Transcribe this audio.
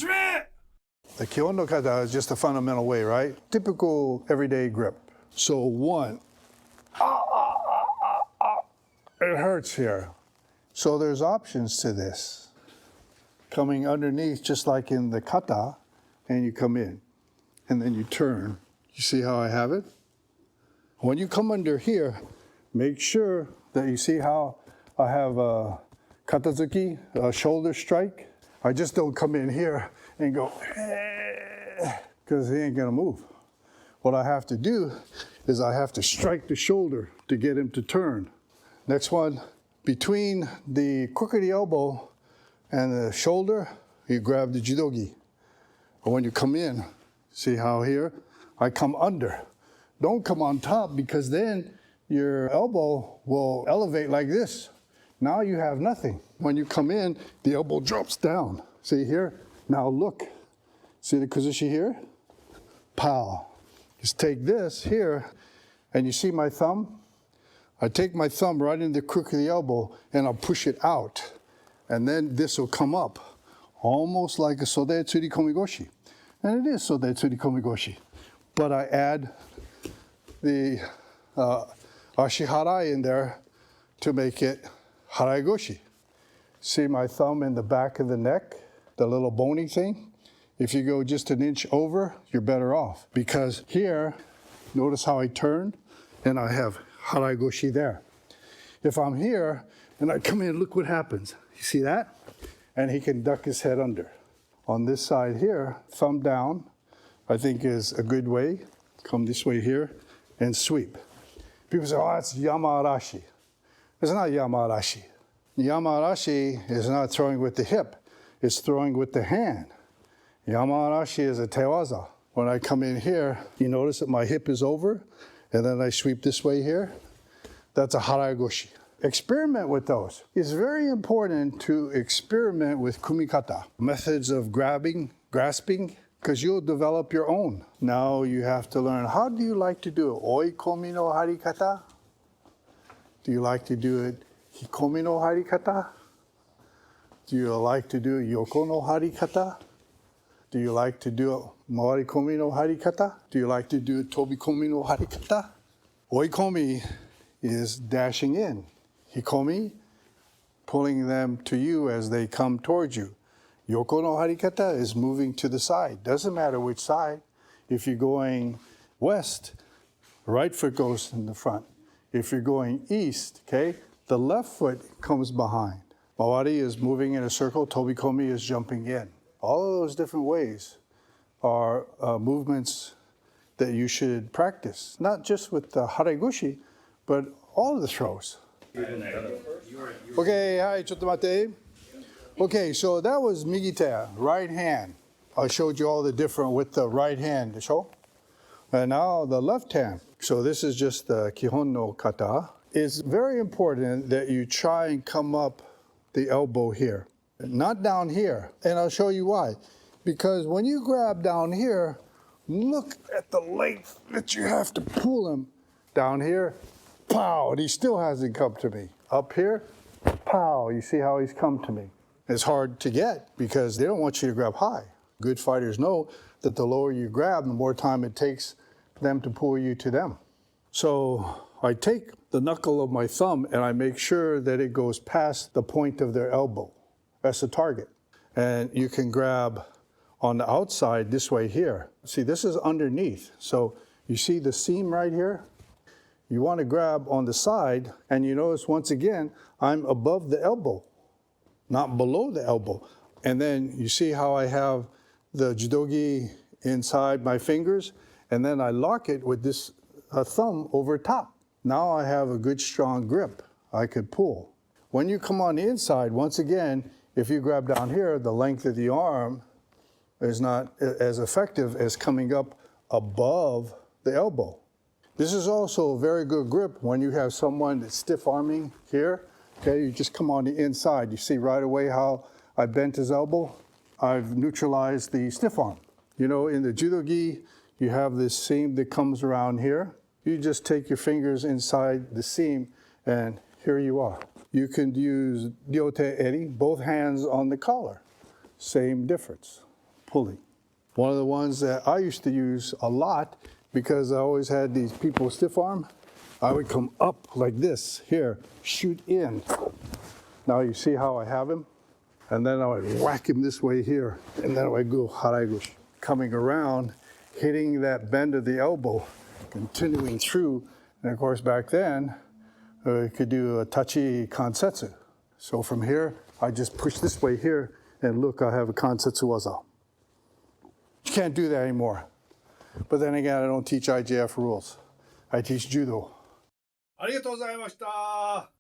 The Kihon no kata is just a fundamental way, right? Typical everyday grip. So one, it hurts here. So there's options to this. Coming underneath, just like in the kata, and you come in, and then you turn. You see how I have it? When you come under here, make sure that you see how I have a katazuki, a shoulder strike. I just don't come in here and go, because he ain't gonna move. What I have to do is I have to strike the shoulder to get him to turn. Next one, between the crook of the elbow and the shoulder, you grab the judogi. But when you come in, see how here? I come under. Don't come on top, because then your elbow will elevate like this. Now you have nothing. When you come in, the elbow drops down. See here? Now look. See the kuzushi here? Pow. Just take this here, and you see my thumb? I take my thumb right in the crook of the elbow, and I'll push it out. And then this will come up, almost like a sode tsuri komi-goshi. And it is sode tsuri komi-goshi. But I add the ashi-harai in there to make it Harai-Goshi. See my thumb in the back of the neck, the little bony thing? If you go just an inch over, you're better off. Because here, notice how I turn, and I have Harai-Goshi there. If I'm here, and I come in, look what happens. You see that? And he can duck his head under. On this side here, thumb down, I think is a good way. Come this way here, and sweep. People say, oh, that's yama-arashi. It's not yama-arashi. Yama-arashi is not throwing with the hip. It's throwing with the hand. Yama-arashi is a tewaza. When I come in here, you notice that my hip is over, and then I sweep this way here. That's a Harai-Goshi. Experiment with those. It's very important to experiment with kumikata, methods of grasping, because you'll develop your own. Now you have to learn, how do you like to do it? Oikomi no harikata? Do you like to do it hikomi no harikata? Do you like to do yoko no harikata? Do you like to do mawarikomi no harikata? Do you like to do tobikomi no harikata? Oikomi is dashing in. Hikomi, pulling them to you as they come towards you. Yoko no harikata is moving to the side. Doesn't matter which side. If you're going west, right foot goes in the front. If you're going east, okay, the left foot comes behind. Mawari is moving in a circle, tobikomi is jumping in. All of those different ways are movements that you should practice, not just with the Harai-Goshi, but all of the throws. Okay, hi, chotomate. Okay, so that was migite, right hand. I showed you all the different with the right hand, show? And now the left hand. So this is just the Kihon no kata. It's very important that you try and come up the elbow here, not down here. And I'll show you why. Because when you grab down here, look at the length that you have to pull him down here. Pow, and he still hasn't come to me. Up here, pow, you see how he's come to me. It's hard to get because they don't want you to grab high. Good fighters know that the lower you grab, the more time it takes them to pull you to them. So I take the knuckle of my thumb and I make sure that it goes past the point of their elbow. That's the target. And you can grab on the outside this way here. See, this is underneath. So you see the seam right here? You want to grab on the side, and you notice once again, I'm above the elbow, not below the elbow. And then you see how I have the judogi inside my fingers, and then I lock it with this thumb over top. Now I have a good strong grip I could pull. When you come on the inside, once again, if you grab down here, the length of the arm is not as effective as coming up above the elbow. This is also a very good grip when you have someone that's stiff arming here. Okay, you just come on the inside. You see right away how I bent his elbow? I've neutralized the stiff arm. You know, in the judogi, you have this seam that comes around here. You just take your fingers inside the seam, and here you are. You can use ryote eri, both hands on the collar. Same difference. pulling. One of the ones that I used to use a lot because I always had these people stiff arm, I would come up like this, here, shoot in. Now you see how I have him? And then I would whack him this way here, and then I would go Harai-Goshi. Coming around, hitting that bend of the elbow, continuing through, and of course back then, we could do a tachi kansetsu. So from here, I just push this way here, and look, I have a kansetsu waza. You can't do that anymore. But then again, I don't teach IJF rules. I teach judo. ありがとうございました。